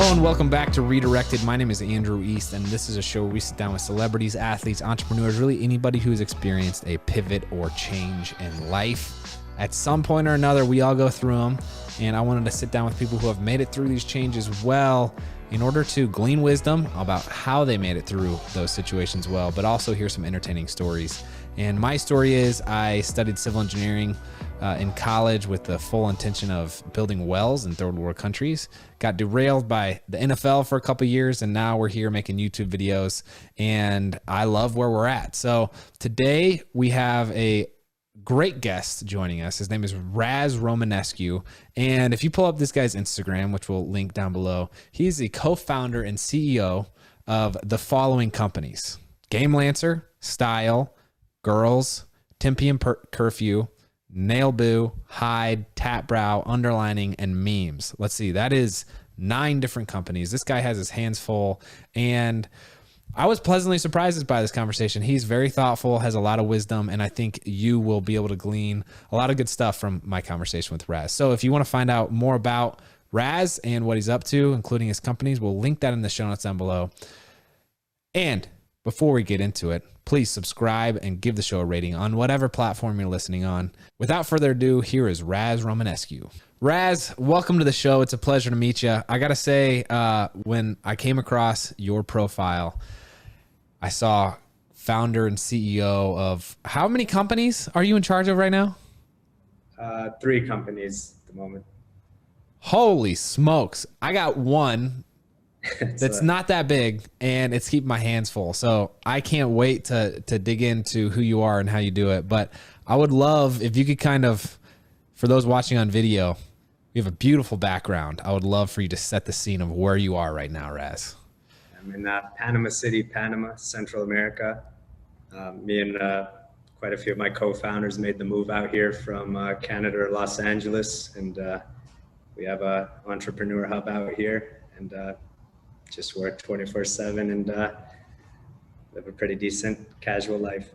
Hello and welcome back to Redirected. My name is Andrew East, and this is a show where we sit down with celebrities, athletes, entrepreneurs, really anybody who's experienced a pivot or change in life. At some point or another, we all go through them, and I wanted to sit down with people who have made it through these changes well in order to glean wisdom about how they made it through those situations well, but also hear some entertaining stories. And my story is I studied civil engineering in college with the full intention of building wells in third world countries. Got derailed by the NFL for a couple of years, and now we're here making YouTube videos, and I love where we're at. So today we have a great guest joining us. His name is Raz Romanescu, and if you pull up this guy's Instagram, which we'll link down below, he's the co-founder and CEO of the following companies: Game Lancer, Style, Girls, Tempe Curfew, Nail Boo, Hide, Tap Brow, Underlining, and Memes. Let's see, that is 9 different companies. This guy has his hands full, and I was pleasantly surprised by this conversation. He's very thoughtful, has a lot of wisdom, and I think you will be able to glean a lot of good stuff from my conversation with Raz. So if you want to find out more about Raz and what he's up to, including his companies, we'll link that in the show notes down below. And before we get into it, please subscribe and give the show a rating on whatever platform you're listening on. Without further ado, here is Raz Romanescu. Raz, welcome to the show. It's a pleasure to meet you. I got to say, when I came across your profile, I saw founder and CEO of how many companies are you in charge of right now? 3 companies at the moment. Holy smokes. I got one that's not that big, and it's keeping my hands full. So I can't wait to dig into who you are and how you do it. But I would love if you could kind of, for those watching on video, you have a beautiful background. I would love for you to set the scene of where you are right now, Raz. I'm in Panama City, Panama, Central America. Me and quite a few of my co-founders made the move out here from Canada or Los Angeles, and we have an entrepreneur hub out here, and just work 24/7 and live a pretty decent casual life.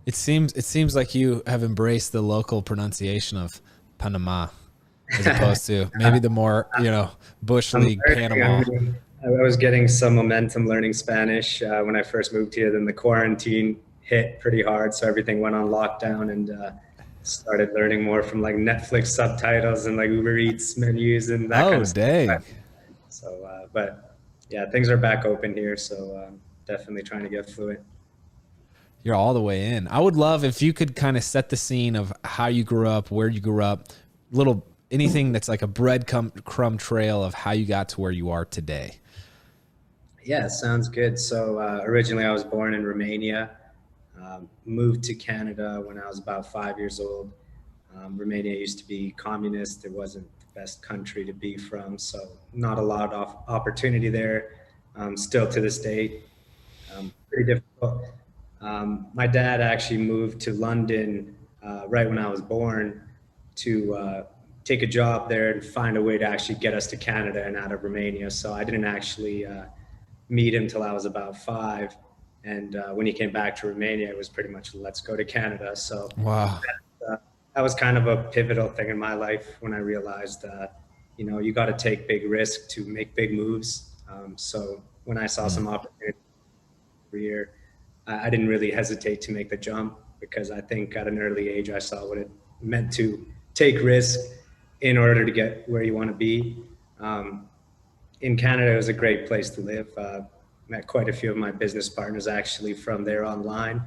It seems like you have embraced the local pronunciation of Panama as opposed to maybe the more, Bush League Panama. I was getting some momentum learning Spanish when I first moved here. Then the quarantine hit pretty hard, so everything went on lockdown, and started learning more from like Netflix subtitles and like Uber Eats menus and that kind of stuff. Dang. So, but yeah, things are back open here, so definitely trying to get fluent. You're all the way in. I would love if you could kind of set the scene of how you grew up, where you grew up, anything that's like a breadcrumb trail of how you got to where you are today. Yeah, sounds good. So originally I was born in Romania, moved to Canada when I was about 5 years old. Romania used to be communist. It wasn't the best country to be from, so not a lot of opportunity there. Still to this day, pretty difficult. My dad actually moved to London right when I was born to take a job there and find a way to actually get us to Canada and out of Romania. So I didn't actually meet him till I was about 5. And when he came back to Romania, it was pretty much, let's go to Canada. So wow, that was kind of a pivotal thing in my life when I realized, you got to take big risks to make big moves. So when I saw some opportunity every year, I didn't really hesitate to make the jump, because I think at an early age, I saw what it meant to take risk in order to get where you want to be. In Canada, it was a great place to live. Met quite a few of my business partners actually from there online.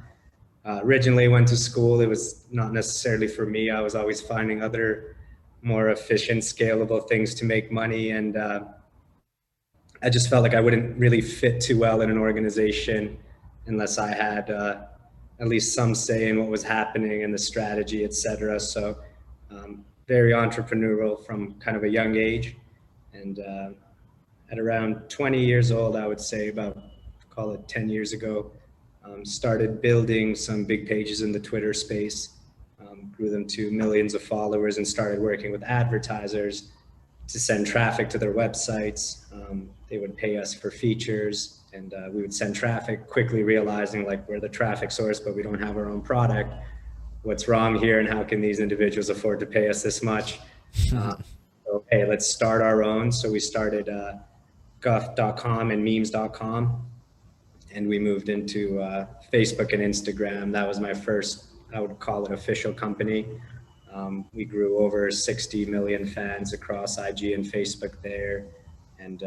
Originally went to school. It was not necessarily for me. I was always finding other more efficient, scalable things to make money. And I just felt like I wouldn't really fit too well in an organization unless I had at least some say in what was happening and the strategy, et cetera. So very entrepreneurial from kind of a young age. And at around 20 years old, I would say about, call it 10 years ago, started building some big pages in the Twitter space, grew them to millions of followers, and started working with advertisers to send traffic to their websites. They would pay us for features, and we would send traffic, quickly realizing like we're the traffic source, but we don't have our own product. What's wrong here, and how can these individuals afford to pay us this much? So, hey, let's start our own. So we started guff.com and memes.com. And we moved into Facebook and Instagram. That was my first, I would call it, official company. We grew over 60 million fans across IG and Facebook there. And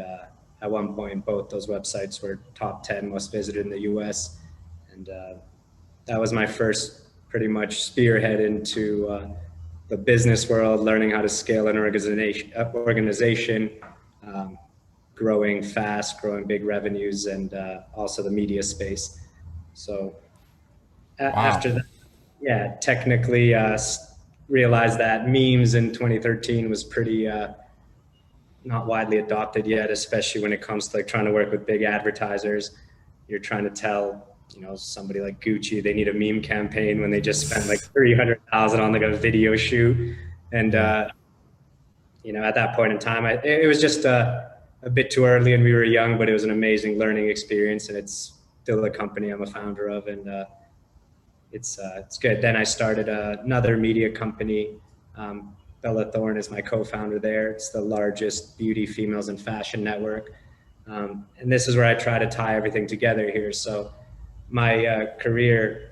at one point, both those websites were top 10 most visited in the US. And that was my first pretty much spearhead into the business world, learning how to scale an organization, growing fast, growing big revenues, and also the media space. So after that, yeah, technically realized that memes in 2013 was pretty not widely adopted yet, especially when it comes to like trying to work with big advertisers. You're trying to tell, somebody like Gucci, they need a meme campaign when they just spent like 300,000 on like a video shoot. And, at that point in time, it was just a bit too early and we were young, but it was an amazing learning experience, and it's still a company I'm a founder of, and it's good. Then I started another media company. Bella Thorne is my co-founder there. It's the largest beauty, females, and fashion network. And this is where I try to tie everything together here. So my career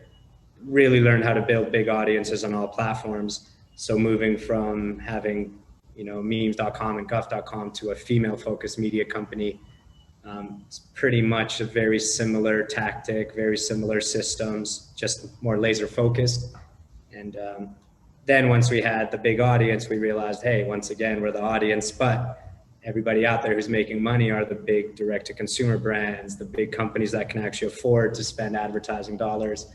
really learned how to build big audiences on all platforms. So moving from having, memes.com and guff.com to a female-focused media company, it's pretty much a very similar tactic, very similar systems, just more laser focused. And then once we had the big audience, we realized, hey, once again, we're the audience, but everybody out there who's making money are the big direct-to-consumer brands, the big companies that can actually afford to spend advertising dollars,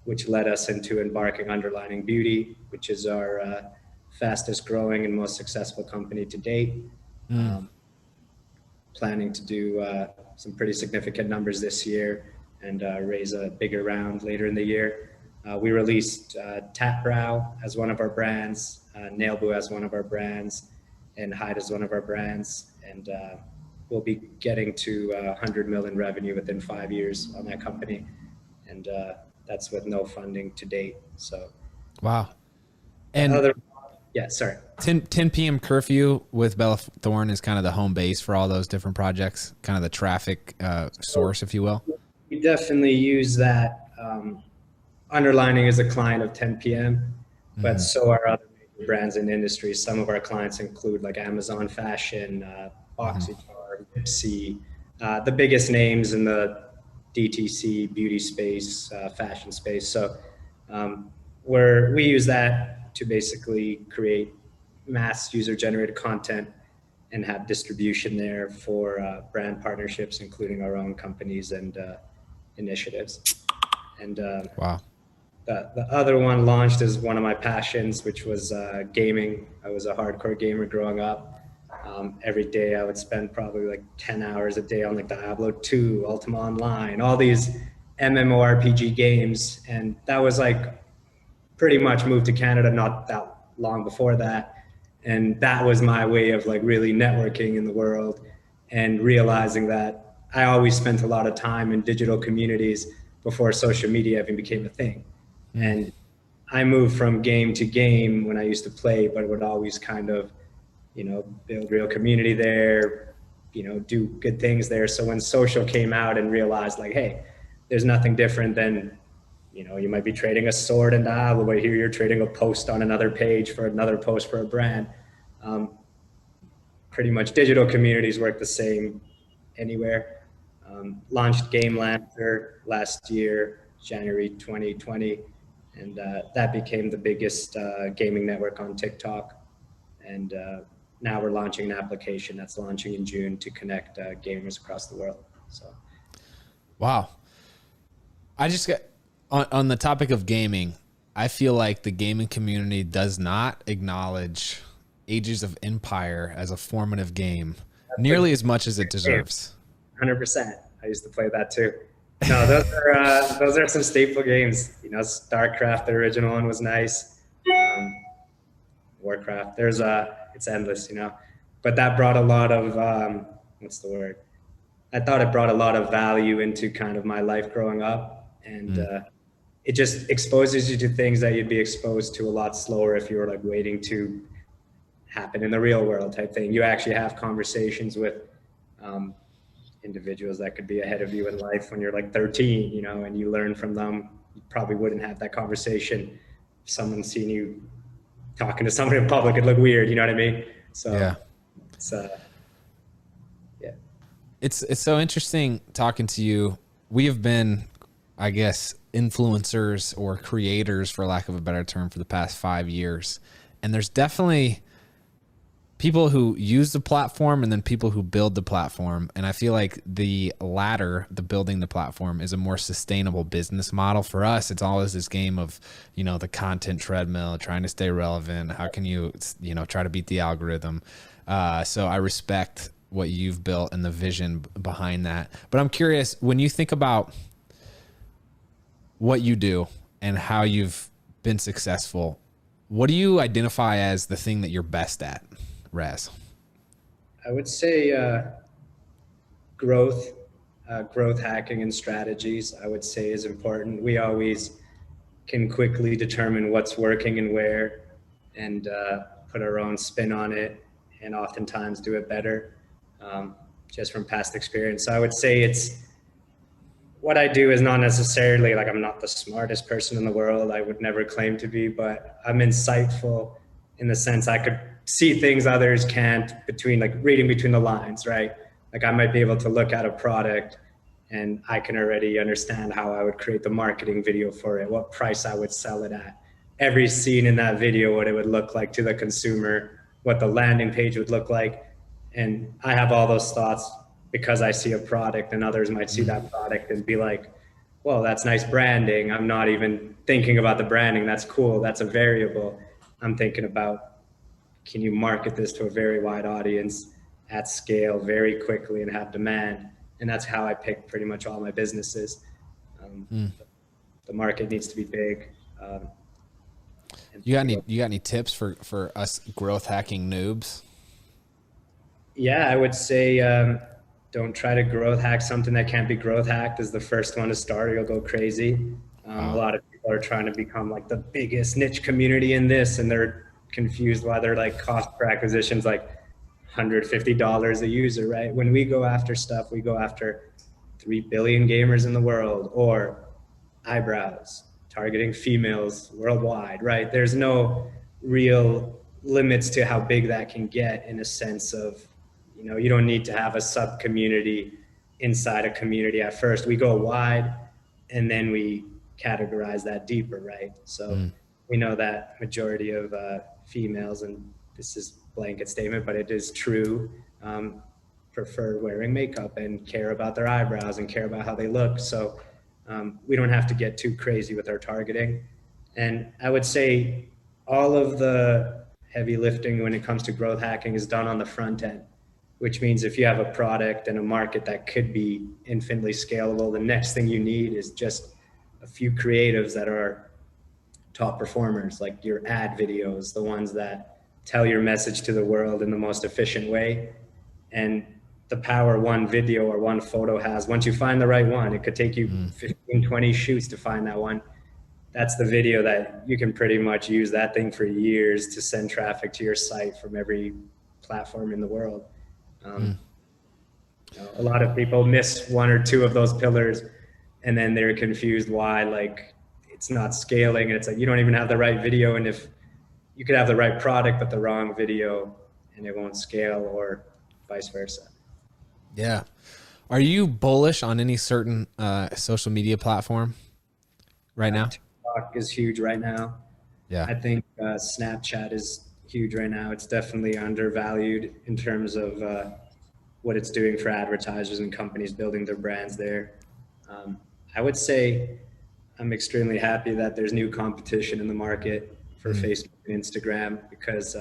which led us into embarking Underlining Beauty, which is our fastest growing and most successful company to date. Planning to do some pretty significant numbers this year and raise a bigger round later in the year. We released Tap Brow as one of our brands, Nail Boo as one of our brands, and Hide as one of our brands. And we'll be getting to 100 million revenue within 5 years on that company. And that's with no funding to date. So, wow. And yeah, sorry. 10 p.m. curfew with Bella Thorne is kind of the home base for all those different projects, kind of the traffic source, if you will. We definitely use that. Underlining is a client of 10 p.m., but so are other major brands in the industry. Some of our clients include like Amazon Fashion, BoxyCharm, Ipsy, the biggest names in the DTC beauty space, fashion space. So we use that to basically create mass user-generated content and have distribution there for brand partnerships, including our own companies and initiatives. And wow. The other one launched as one of my passions, which was gaming. I was a hardcore gamer growing up. Every day I would spend probably like 10 hours a day on like Diablo 2, Ultima Online, all these MMORPG games. And that was like pretty much moved to Canada not that long before that. And that was my way of like really networking in the world and realizing that I always spent a lot of time in digital communities before social media even became a thing. And I moved from game to game when I used to play, but would always kind of, build real community there, do good things there. So when social came out and realized like, hey, there's nothing different than, you might be trading a sword in Diablo, but here you're trading a post on another page for another post for a brand. Pretty much digital communities work the same anywhere. Launched Game Lancer last year, January 2020. And that became the biggest gaming network on TikTok. And now we're launching an application that's launching in June to connect gamers across the world. So, wow. I just got on the topic of gaming. I feel like the gaming community does not acknowledge Ages of Empire as a formative game nearly as much as it deserves. 100%. I used to play that too. No, those are some staple games. StarCraft, the original one, was nice. Warcraft, it's endless, but that brought a lot of what's the word? I thought it brought a lot of value into kind of my life growing up, and it just exposes you to things that you'd be exposed to a lot slower if you were like waiting to happen in the real world type thing. You actually have conversations with individuals that could be ahead of you in life when you're like 13, you know, and you learn from them. You probably wouldn't have that conversation if someone seen you talking to somebody in public. It'd look weird, you know what I mean? So Yeah. it's yeah. It's so interesting talking to you. We have been, I guess, influencers or creators, for lack of a better term, for the past 5 years. And there's definitely people who use the platform and then people who build the platform. And I feel like the latter, the building the platform, is a more sustainable business model. For us, it's always this game of, you know, the content treadmill, trying to stay relevant. How can you, you know, try to beat the algorithm? So I respect what you've built and the vision behind that. But I'm curious, when you think about what you do and how you've been successful, what do you identify as the thing that you're best at, Raz? I would say growth hacking and strategies, I would say, is important. We always can quickly determine what's working and where, and put our own spin on it, and oftentimes do it better, just from past experience. So I would say it's, what I do is not necessarily like, I'm not the smartest person in the world. I would never claim to be, but I'm insightful in the sense I could see things others can't, between like reading between the lines, right? Like I might be able to look at a product and I can already understand how I would create the marketing video for it, what price I would sell it at, every scene in that video, what it would look like to the consumer, what the landing page would look like. And I have all those thoughts because I see a product, and others might see that product and be like, well, that's nice branding. I'm not even thinking about the branding. That's cool. That's a variable. I'm thinking about, can you market this to a very wide audience at scale very quickly and have demand? And that's how I pick pretty much all my businesses. The market needs to be big. You got any tips for us growth hacking noobs? Yeah, I would say, don't try to growth hack something that can't be growth hacked is the first one to start, or you'll go crazy. A lot of people are trying to become like the biggest niche community in this, and they're confused why their like cost per acquisition is like $150 a user, right? When we go after stuff, we go after 3 billion gamers in the world, or eyebrows, targeting females worldwide, right? There's no real limits to how big that can get, in a sense of, you know, you don't need to have a sub community inside a community at first. We go wide and then we categorize that deeper, right? So we know that majority of females, and this is a blanket statement, but it is true, prefer wearing makeup and care about their eyebrows and care about how they look. So we don't have to get too crazy with our targeting. And I would say all of the heavy lifting when it comes to growth hacking is done on the front end, which means if you have a product and a market that could be infinitely scalable, the next thing you need is just a few creatives that are top performers, like your ad videos, the ones that tell your message to the world in the most efficient way. And the power one video or one photo has, once you find the right one, it could take you 15, 20 shoots to find that one. That's the video that you can pretty much use that thing for years to send traffic to your site from every platform in the world. You know, a lot of people miss one or two of those pillars, and then they're confused why like it's not scaling. And it's like, you don't even have the right video. And if you could have the right product, but the wrong video, and it won't scale, or vice versa. Yeah. Are you bullish on any certain social media platform right now? TikTok is huge right now. Yeah. I think Snapchat is huge right now. It's definitely undervalued in terms of what it's doing for advertisers and companies building their brands there. I would say I'm extremely happy that there's new competition in the market for Facebook and Instagram, because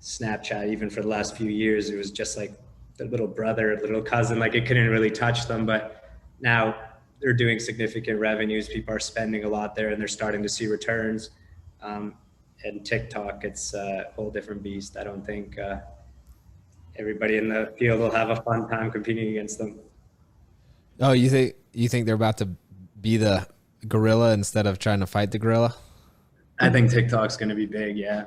Snapchat, even for the last few years, it was just like the little brother, little cousin, like it couldn't really touch them. But now they're doing significant revenues. People are spending a lot there and they're starting to see returns. And TikTok, it's a whole different beast. I don't think everybody in the field will have a fun time competing against them. Oh, you think they're about to be the gorilla instead of trying to fight the gorilla? I think TikTok's going to be big, yeah.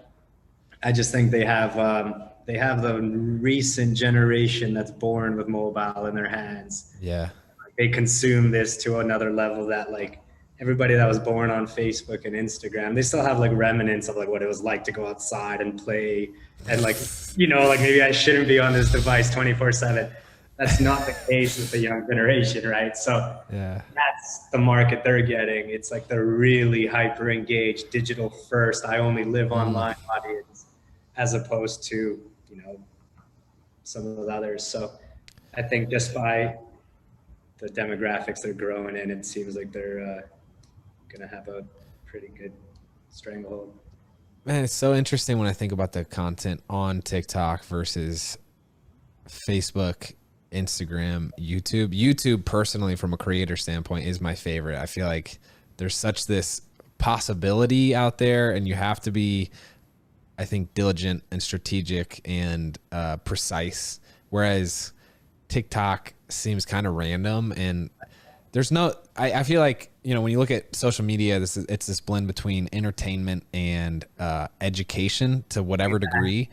I just think they have the recent generation that's born with mobile in their hands. Yeah. They consume this to another level that like everybody that was born on Facebook and Instagram, they still have like remnants of like what it was like to go outside and play and like, like maybe I shouldn't be on this device 24/7. That's not the case with the young generation, right? So Yeah. that's the market they're getting. It's like the really hyper engaged, digital first, I only live online audience, as opposed to, some of those others. So I think just by the demographics they're growing in, it seems like they're going to have a pretty good stranglehold. Man, it's so interesting when I think about the content on TikTok versus Facebook, Instagram, YouTube. YouTube, personally, from a creator standpoint, is my favorite. I feel like there's such this possibility out there, and you have to be, I think, diligent and strategic and precise. Whereas TikTok seems kind of random, and there's no. I feel like when you look at social media, it's this blend between entertainment and education to whatever degree.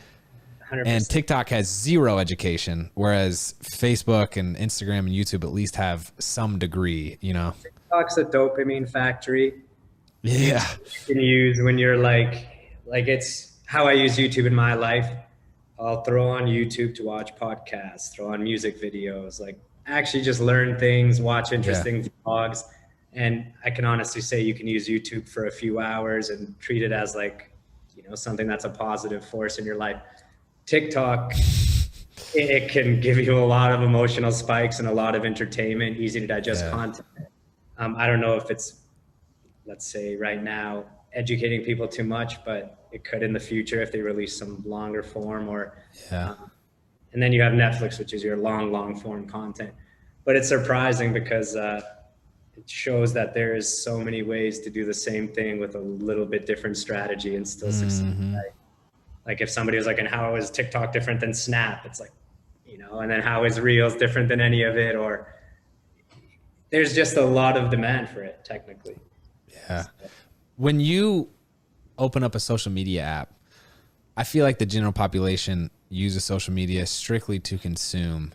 100%. And TikTok has zero education, whereas Facebook and Instagram and YouTube at least have some degree. TikTok's a dopamine factory. Yeah. You can use when you're like it's how I use YouTube in my life. I'll throw on YouTube to watch podcasts, throw on music videos, like actually just learn things, watch interesting vlogs. And I can honestly say you can use YouTube for a few hours and treat it as like, something that's a positive force in your life. TikTok, it can give you a lot of emotional spikes and a lot of entertainment, easy to digest content. I don't know if it's, let's say right now, educating people too much, but it could in the future if they release some longer form and then you have Netflix, which is your long form content. But it's surprising because it shows that there is so many ways to do the same thing with a little bit different strategy and still succeed. Right? Like if somebody was like, and how is TikTok different than Snap? It's like, and then how is Reels different than any of it? Or there's just a lot of demand for it, technically. Yeah. When you open up a social media app, I feel like the general population uses social media strictly to consume.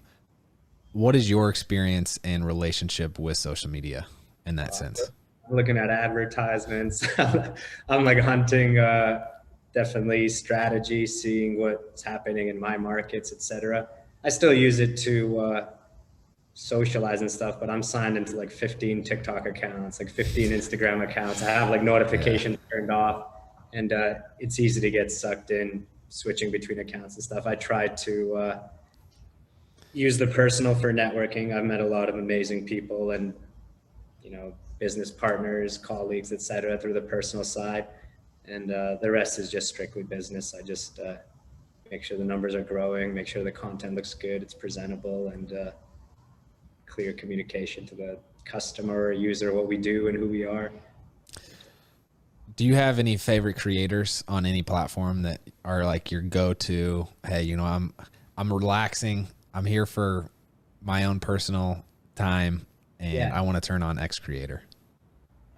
What is your experience and relationship with social media in that sense? I'm looking at advertisements. I'm like hunting definitely strategy, seeing what's happening in my markets, etc. I still use it to socialize and stuff, but I'm signed into like 15 TikTok accounts, like 15 Instagram accounts. I have like notifications turned off, and it's easy to get sucked in switching between accounts and stuff. I try to use the personal for networking. I've met a lot of amazing people and, business partners, colleagues, etc. through the personal side. And the rest is just strictly business. I just make sure the numbers are growing, make sure the content looks good, it's presentable, and clear communication to the customer or user, what we do and who we are. Do you have any favorite creators on any platform that are like your go-to? Hey, I'm relaxing. I'm here for my own personal time, and I want to turn on X creator.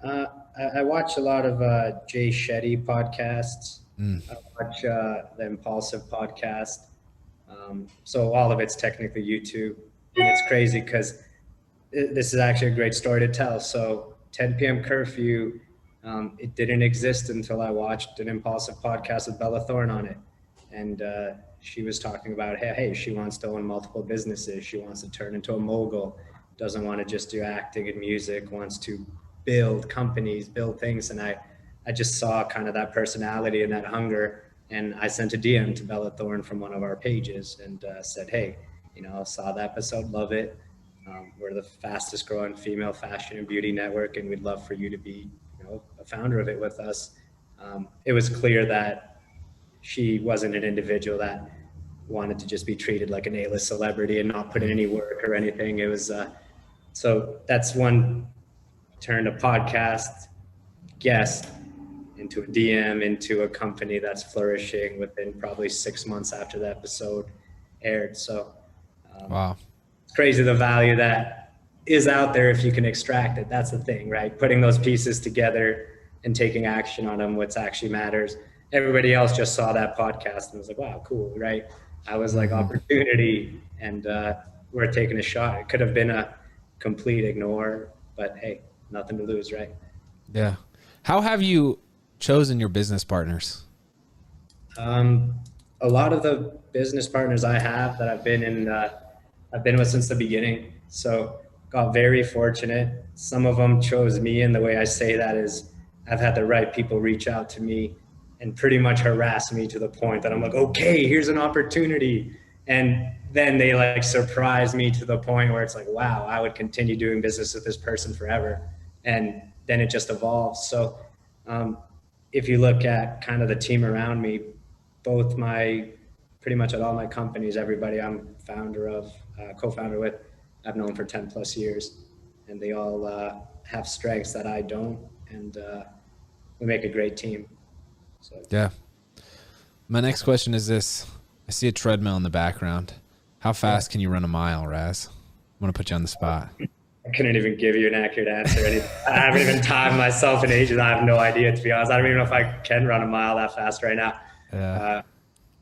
I watch a lot of Jay Shetty podcasts. I watch the Impulsive podcast. So all of it's technically YouTube. And it's crazy because this is actually a great story to tell. So 10 p.m. curfew, it didn't exist until I watched an Impulsive podcast with Bella Thorne on it. And she was talking about, hey, she wants to own multiple businesses. She wants to turn into a mogul, doesn't want to just do acting and music, wants to build companies, build things. And I just saw kind of that personality and that hunger. And I sent a DM to Bella Thorne from one of our pages and said, hey, saw the episode, love it. We're the fastest growing female fashion and beauty network, and we'd love for you to be, a founder of it with us. It was clear that she wasn't an individual that wanted to just be treated like an A-list celebrity and not put in any work or anything. It was, so that's one turned a podcast guest into a DM, into a company that's flourishing within probably 6 months after the episode aired. So wow, it's crazy the value that is out there if you can extract it. That's the thing, right? Putting those pieces together and taking action on them, what actually matters. everybody else just saw that podcast and was like, wow, cool, right? I was like, Hmm. opportunity, and we're taking a shot. It could have been a complete ignore, but hey, nothing to lose, right? Yeah. How have you chosen your business partners? Um, a lot of the business partners I have that I've been with since the beginning. So got very fortunate. Some of them chose me, and the way I say that is, I've had the right people reach out to me and pretty much harass me to the point that I'm like, okay, here's an opportunity, and then they like surprise me to the point where it's like, wow, I would continue doing business with this person forever, and then it just evolves. So um, if you look at kind of the team around me, both my pretty much at all my companies, everybody I'm founder of, co-founder with, I've known for 10 plus years, and they all have strengths that I don't, and we make a great team. So Yeah. My next question is this. I see a treadmill in the background. How yeah, fast can you run a mile, Raz? I'm going to put you on the spot. I couldn't even give you an accurate answer. I haven't even timed myself in ages. I have no idea, to be honest. I don't even know if I can run a mile that fast right now. Yeah. Uh,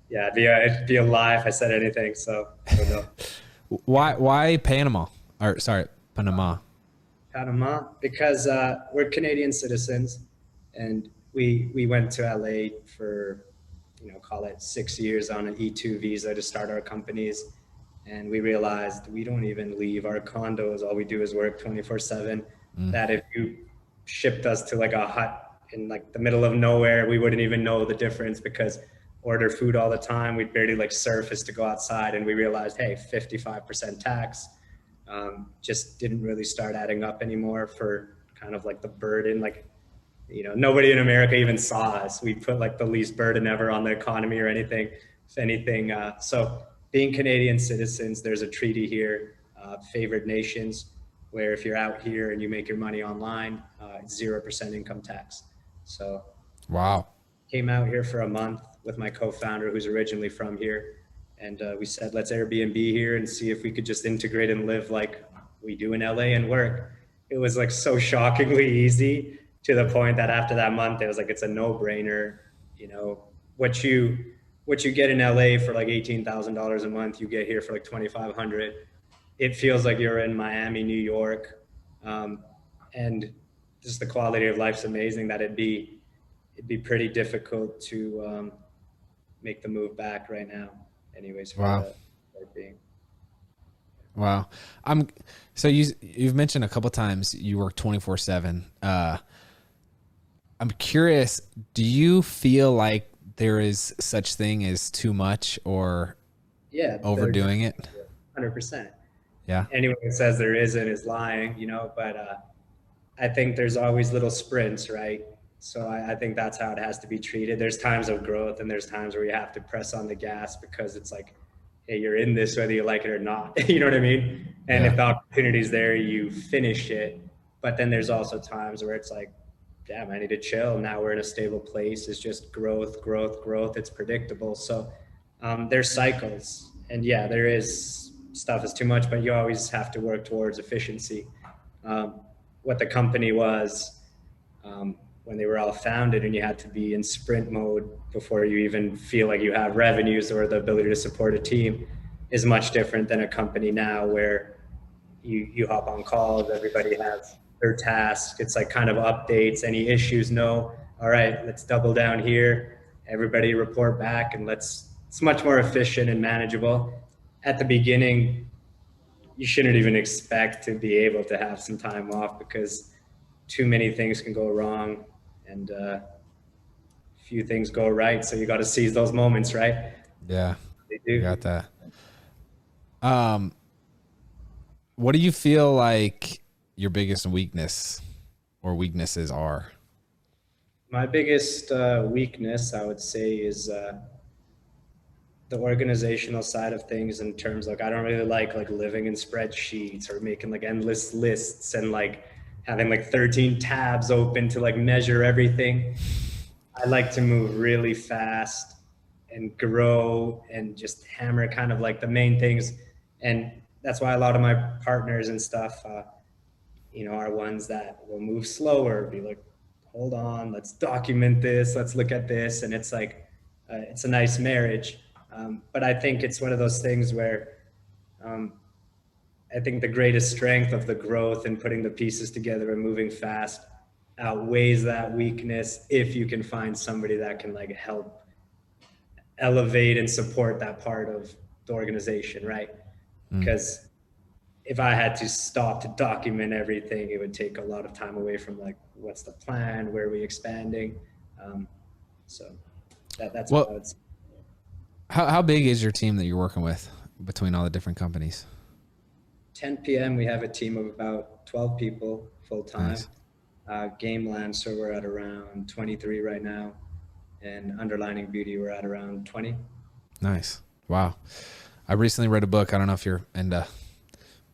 yeah, it'd be a lie if I said anything. So I don't know. Why Panama? Or sorry, Panama. Panama, because we're Canadian citizens, and we went to LA for, call it 6 years on an E2 visa to start our companies, and we realized we don't even leave our condos. All we do is work 24/7. Mm. That if you shipped us to like a hut in like the middle of nowhere, we wouldn't even know the difference because order food all the time. We'd barely like surface to go outside, and we realized, hey, 55% tax just didn't really start adding up anymore for kind of like the burden. Like, nobody in America even saw us. We put like the least burden ever on the economy or anything, if anything. So being Canadian citizens, there's a treaty here, favored nations, where if you're out here and you make your money online, it's 0% income tax. So Wow. came out here for a month with my co-founder who's originally from here, and we said let's Airbnb here and see if we could just integrate and live like we do in LA and work. It was like so shockingly easy, to the point that after that month it was like it's a no-brainer. you know what you what you get in LA for like $18,000 a month, you get here for like 2,500. It feels like you're in Miami, New York, and just the quality of life's amazing. That it'd be pretty difficult to make the move back right now, anyways, Wow. for it being. Wow. I'm so you've mentioned a couple times you work 24/7. I'm curious, do you feel like there is such thing as too much or Yeah, overdoing it? 100%. Yeah. Anyone who says there isn't is lying, but I think there's always little sprints, right? So I think that's how it has to be treated. There's times of growth and there's times where you have to press on the gas because it's like, hey, you're in this whether you like it or not. You know what I mean? And Yeah. if the opportunity's there, you finish it. But then there's also times where it's like, damn, I need to chill. Now we're in a stable place. It's just growth, growth, growth. It's predictable. So there's cycles. And yeah, there is stuff that's too much, but you always have to work towards efficiency. Um, what the company was when they were all founded, and you had to be in sprint mode before you even feel like you have revenues or the ability to support a team, is much different than a company now where you hop on calls, everybody has their tasks. It's like kind of updates, any issues, no, all right, let's double down here, everybody report back, and it's much more efficient and manageable. At the beginning, you shouldn't even expect to be able to have some time off because too many things can go wrong, and few things go right. So you got to seize those moments, right? Yeah. They I do. got that. Um, what do you feel like your biggest weakness or weaknesses are? My biggest weakness, I would say, is the organizational side of things. In terms like I don't really like living in spreadsheets or making like endless lists and like having like 13 tabs open to like measure everything. I like to move really fast and grow and just hammer kind of like the main things. And that's why a lot of my partners and stuff, are ones that will move slower, be like, hold on, let's document this, let's look at this. And it's like, it's a nice marriage. But I think it's one of those things where I think the greatest strength of the growth and putting the pieces together and moving fast outweighs that weakness if you can find somebody that can like help elevate and support that part of the organization, right? Because if I had to stop to document everything, it would take a lot of time away from like, what's the plan? Where are we expanding? So that's what I would say. How big is your team that you're working with between all the different companies? 10 p.m. we have a team of about 12 people full time. Nice. Game Lancer, we're at around 23 right now. And Underlining Beauty, we're at around 20. Nice. Wow. I recently read a book. I don't know if you're into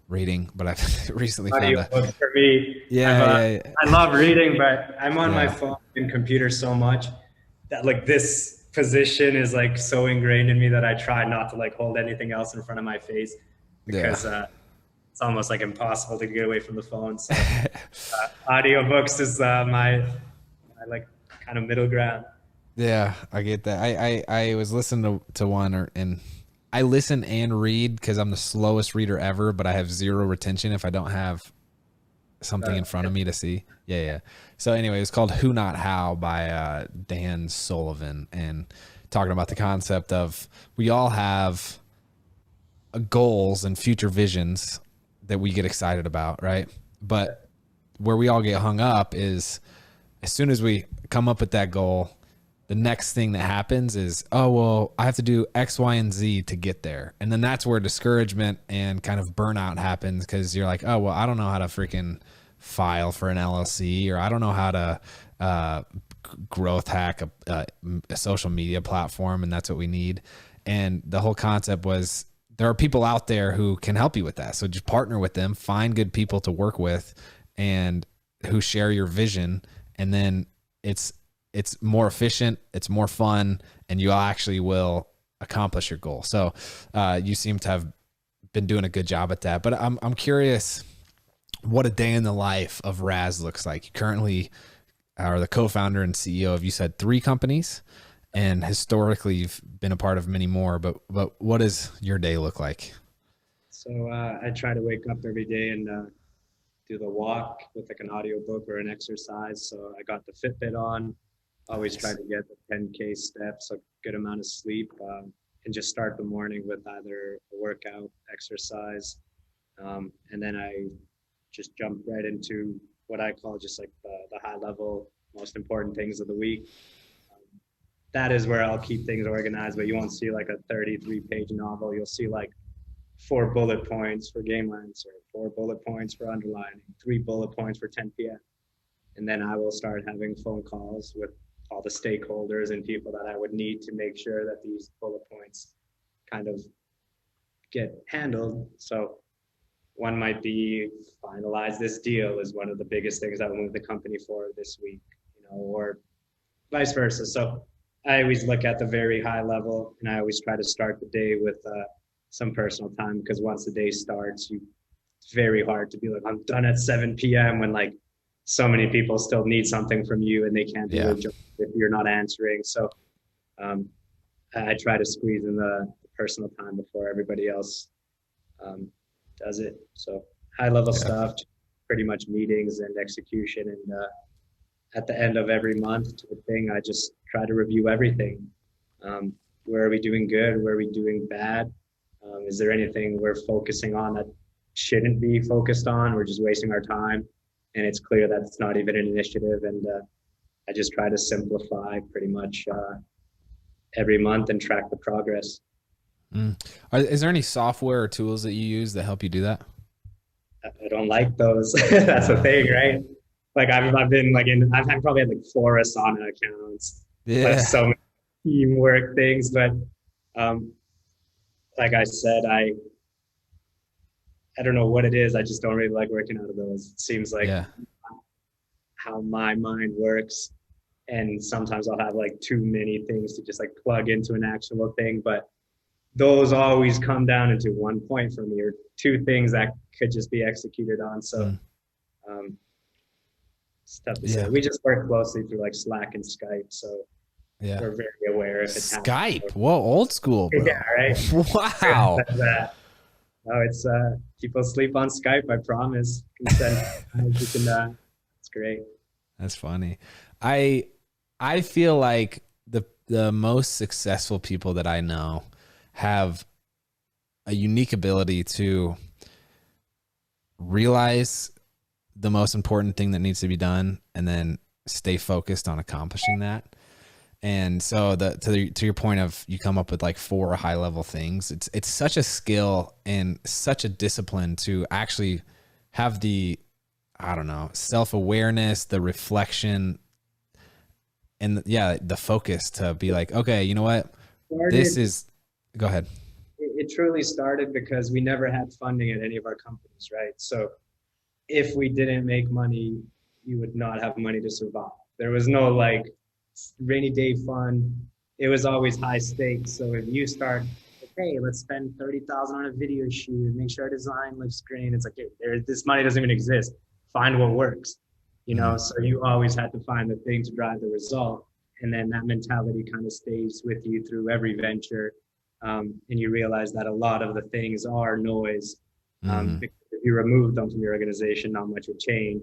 reading, but I've recently found a book for me. Yeah. I love reading, but I'm on my phone and computer so much that like this position is like so ingrained in me that I try not to like hold anything else in front of my face because it's almost like impossible to get away from the phone. So audiobooks is my like kind of middle ground. Yeah, I get that. I was listening to one and I listen and read because I'm the slowest reader ever, but I have zero retention if I don't have something in front of me to see. Yeah. So anyway, it's called Who Not How by Dan Sullivan, and talking about the concept of we all have goals and future visions that we get excited about, right? But where we all get hung up is as soon as we come up with that goal, the next thing that happens is, oh, well, I have to do X, Y, and Z to get there. And then that's where discouragement and kind of burnout happens because you're like, oh, well, I don't know how to freaking file for an LLC, or I don't know how to growth hack a social media platform, and that's what we need. And the whole concept was there are people out there who can help you with that. So just partner with them, find good people to work with and who share your vision. And then it's more efficient, it's more fun, and you actually will accomplish your goal. So you seem to have been doing a good job at that. But I'm curious what a day in the life of Raz looks like. You currently are the co-founder and CEO of, you said, 3 companies, and historically you've been a part of many more. But what does your day look like? So I try to wake up every day and do the walk with like an audiobook or an exercise. So I got the Fitbit on. Always try to get the 10K steps, a good amount of sleep, and just start the morning with either a workout, exercise, and then I just jump right into what I call just like the high level, most important things of the week. That is where I'll keep things organized, but you won't see like a 33-page novel. You'll see like 4 bullet points for Game Lancer, 4 bullet points for Underlining, 3 bullet points for 10 p.m. And then I will start having phone calls with all the stakeholders and people that I would need to make sure that these bullet points kind of get handled. So one might be finalize this deal is one of the biggest things I will move the company for this week, or vice versa. So I always look at the very high level, and I always try to start the day with some personal time, because once the day starts, it's very hard to be like, I'm done at 7 p.m. when like so many people still need something from you and they can't do their job if you're not answering. So I try to squeeze in the personal time before everybody else does it. So high level stuff, pretty much meetings and execution. And at the end of every month to the thing, I just try to review everything. Where are we doing good? Where are we doing bad? Is there anything we're focusing on that shouldn't be focused on? We're just wasting our time. And it's clear that it's not even an initiative. And I just try to simplify pretty much every month and track the progress. Is there any software or tools that you use that help you do that? I don't like those. That's the thing, right? Like I've been like I've probably had like 4 Asana accounts. Yeah. So many teamwork things, but like I said, I don't know what it is. I just don't really like working out of those. It seems like how my mind works. And sometimes I'll have like too many things to just like plug into an actual thing. But those always come down into one point for me, or 2 things that could just be executed on. So It's tough to say. Yeah. We just work closely through like Slack and Skype, so Yeah. we're very aware if it's happening. Skype. Whoa, old school, bro. Yeah, right. Wow. No, it's people sleep on Skype. I promise. You can send, you can, it's great. That's funny. I feel like the most successful people that I know have a unique ability to realize the most important thing that needs to be done and then stay focused on accomplishing that. And so to your point of you come up with like 4 high level things, it's such a skill and such a discipline to actually have the, I don't know, self-awareness, the reflection, and the focus to be like, okay, you know what? Go ahead. It truly started because we never had funding at any of our companies, right? So if we didn't make money, you would not have money to survive. There was no like rainy day fund. It was always high stakes. So if you start, hey, let's spend 30,000 on a video shoot, make sure our design looks great. It's like, hey, this money doesn't even exist. Find what works, you know? So you always had to find the thing to drive the result. And then that mentality kind of stays with you through every venture. And you realize that a lot of the things are noise. Because if you remove them from your organization, not much would change.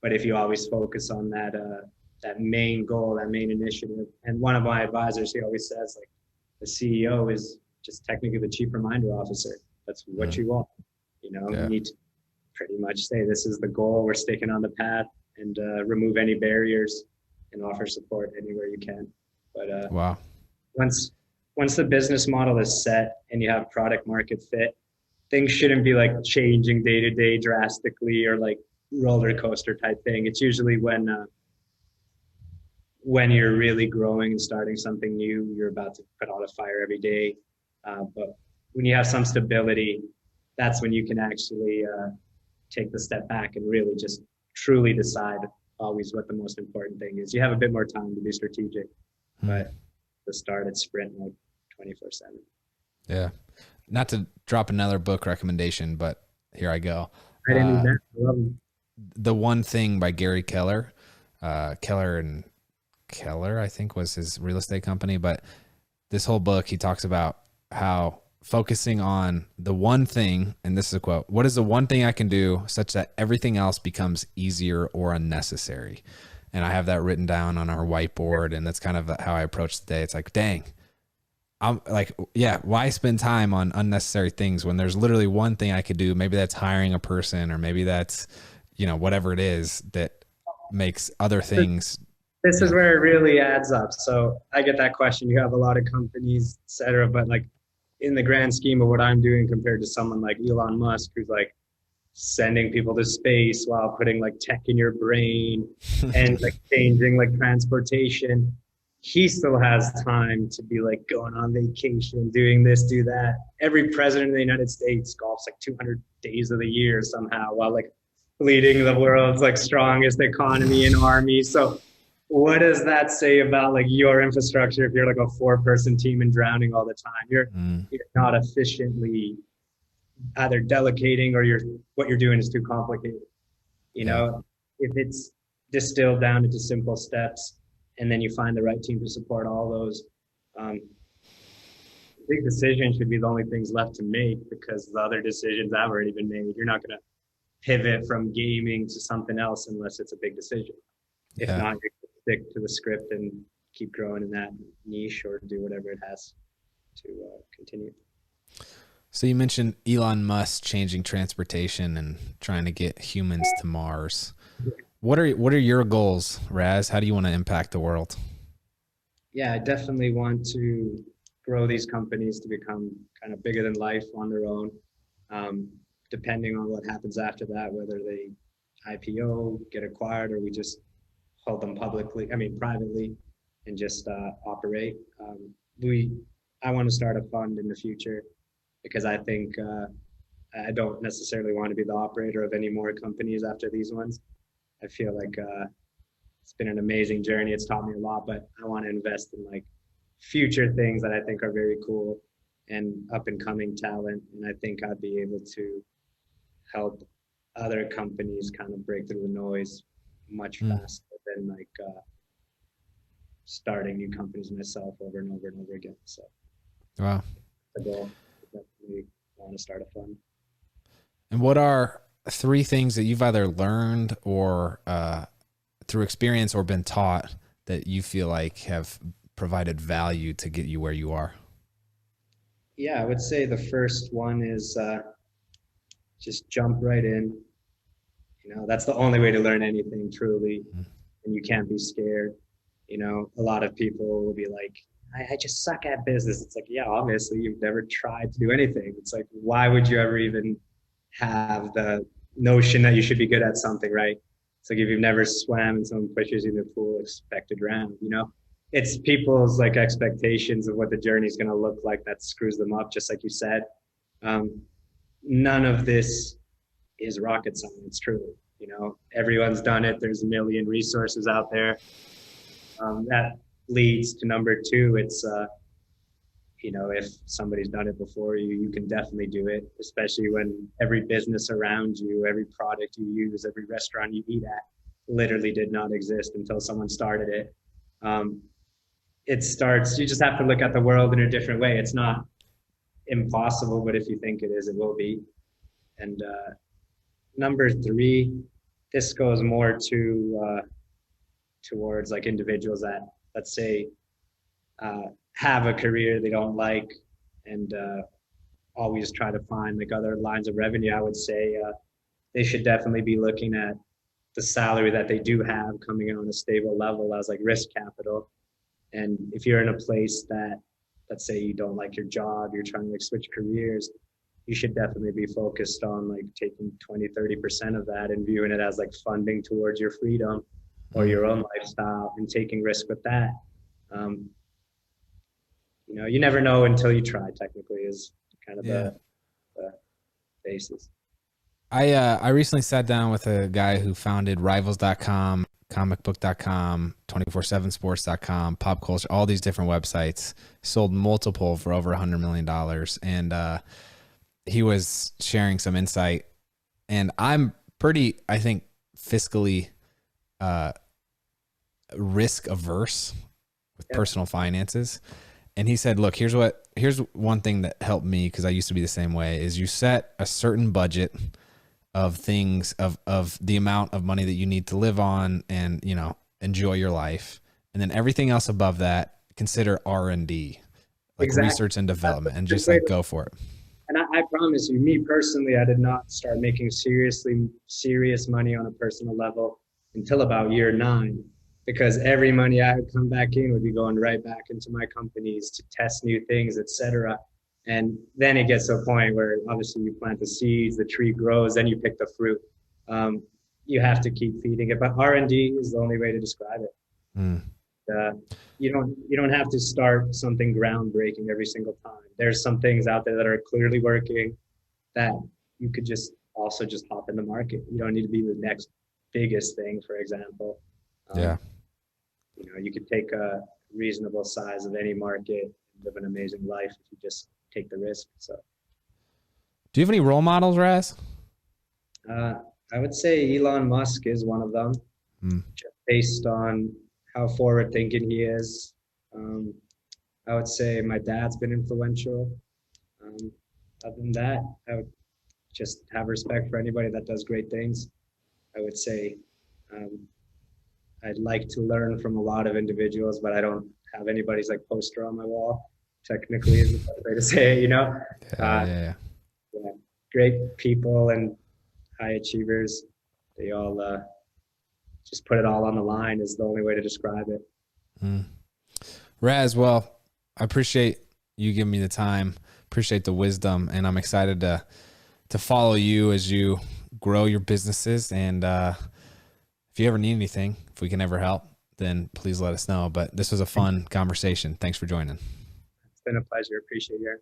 But if you always focus on that main goal, that main initiative, and one of my advisors, he always says, like, the CEO is just technically the chief reminder officer. That's what you want. You know, you need to pretty much say, this is the goal. We're sticking on the path, and remove any barriers and offer support anywhere you can. But wow. Once the business model is set and you have product market fit, things shouldn't be like changing day to day drastically or like roller coaster type thing. It's usually when you're really growing and starting something new, you're about to put out a fire every day. But when you have some stability, that's when you can actually take the step back and really just truly decide always what the most important thing is. You have a bit more time to be strategic, but the start at sprint like 24/7. Yeah. Not to drop another book recommendation, but here I go. I didn't need that. I love them. The One Thing by Gary Keller. Keller, I think, was his real estate company. But this whole book, he talks about how focusing on the one thing, and this is a quote, what is the one thing I can do such that everything else becomes easier or unnecessary? And I have that written down on our whiteboard, and that's kind of how I approach the day. It's like, dang, I'm like, yeah, why spend time on unnecessary things when there's literally one thing I could do? Maybe that's hiring a person, or maybe that's, you know, whatever it is that makes other things. This is where it really adds up. So I get that question. You have a lot of companies, et cetera, but like in the grand scheme of what I'm doing compared to someone like Elon Musk, who's like sending people to space while putting like tech in your brain and like changing like transportation, he still has time to be like going on vacation, doing this, do that. Every president of the United States golfs like 200 days of the year somehow, while like leading the world's like strongest economy and army. So what does that say about like your infrastructure if you're like a 4-person team and drowning all the time? You're not efficiently either delegating, or what you're doing is too complicated. You know, if it's distilled down into simple steps, and then you find the right team to support all those, big decisions should be the only things left to make, because the other decisions have already been made. You're not going to pivot from gaming to something else unless it's a big decision. If not, you're going to stick to the script and keep growing in that niche, or do whatever it has to continue. So you mentioned Elon Musk changing transportation and trying to get humans to Mars. What are your goals, Raz? How do you want to impact the world? Yeah, I definitely want to grow these companies to become kind of bigger than life on their own. Depending on what happens after that, whether they IPO, get acquired, or we just hold them privately, and just operate. I want to start a fund in the future, because I think I don't necessarily want to be the operator of any more companies after these ones. I feel like it's been an amazing journey. It's taught me a lot, but I want to invest in like future things that I think are very cool and up and coming talent. And I think I'd be able to help other companies kind of break through the noise much faster than like starting new companies myself over and over and over again. So Wow. the goal is definitely want to start a fund. And what are 3 things that you've either learned or through experience or been taught that you feel like have provided value to get you where you are? Yeah, I would say the first one is just jump right in. You know, that's the only way to learn anything truly. And you can't be scared. You know, a lot of people will be like, I just suck at business. It's like, yeah, obviously you've never tried to do anything. It's like, why would you ever even have the notion that you should be good at something, right? It's like if you've never swam and someone pushes you in the pool, expect to drown, you know? It's people's like expectations of what the journey is going to look like that screws them up, just like you said. None of this is rocket science, truly. You know, everyone's done it. There's a million resources out there. That leads to number 2. It's, you know, if somebody's done it before you, you can definitely do it, especially when every business around you, every product you use, every restaurant you eat at literally did not exist until someone started it. It starts, you just have to look at the world in a different way. It's not impossible, but if you think it is, it will be. And number 3, this goes more to towards like individuals that, let's say, have a career they don't like and always try to find like other lines of revenue. I would say they should definitely be looking at the salary that they do have coming in on a stable level as like risk capital. And if you're in a place that, let's say you don't like your job, you're trying to like switch careers, you should definitely be focused on like taking 20-30% of that and viewing it as like funding towards your freedom or your own lifestyle and taking risk with that. You know, you never know until you try, technically, is kind of the basis. I recently sat down with a guy who founded Rivals.com, comicbook.com, 247sports.com, pop culture, all these different websites, sold multiple for over $100 million. And he was sharing some insight. And I'm pretty, I think, fiscally risk averse with personal finances. And he said, look, here's one thing that helped me, because I used to be the same way, is you set a certain budget of things, of the amount of money that you need to live on and, you know, enjoy your life. And then everything else above that, consider R&D, like research and development, and just like go for it. And I promise you, me personally, I did not start making serious money on a personal level until about year 9. Because every money I would come back in would be going right back into my companies to test new things, etc. And then it gets to a point where obviously you plant the seeds, the tree grows, then you pick the fruit. You have to keep feeding it, but R&D is the only way to describe it. You don't have to start something groundbreaking every single time. There's some things out there that are clearly working that you could just hop in the market. You don't need to be the next biggest thing, for example. You know, you could take a reasonable size of any market and live an amazing life if you just take the risk. So, do you have any role models, Raz? I would say Elon Musk is one of them, just based on how forward thinking he is. I would say my dad's been influential. Other than that, I would just have respect for anybody that does great things. I would say I'd like to learn from a lot of individuals, but I don't have anybody's like poster on my wall, technically, is the best way to say it, you know? Yeah. Great people and high achievers, they all just put it all on the line is the only way to describe it. Raz, well, I appreciate you giving me the time, appreciate the wisdom, and I'm excited to follow you as you grow your businesses. And if you ever need anything, if we can ever help, then please let us know. But this was a fun conversation. Thanks for joining. It's been a pleasure. Appreciate you.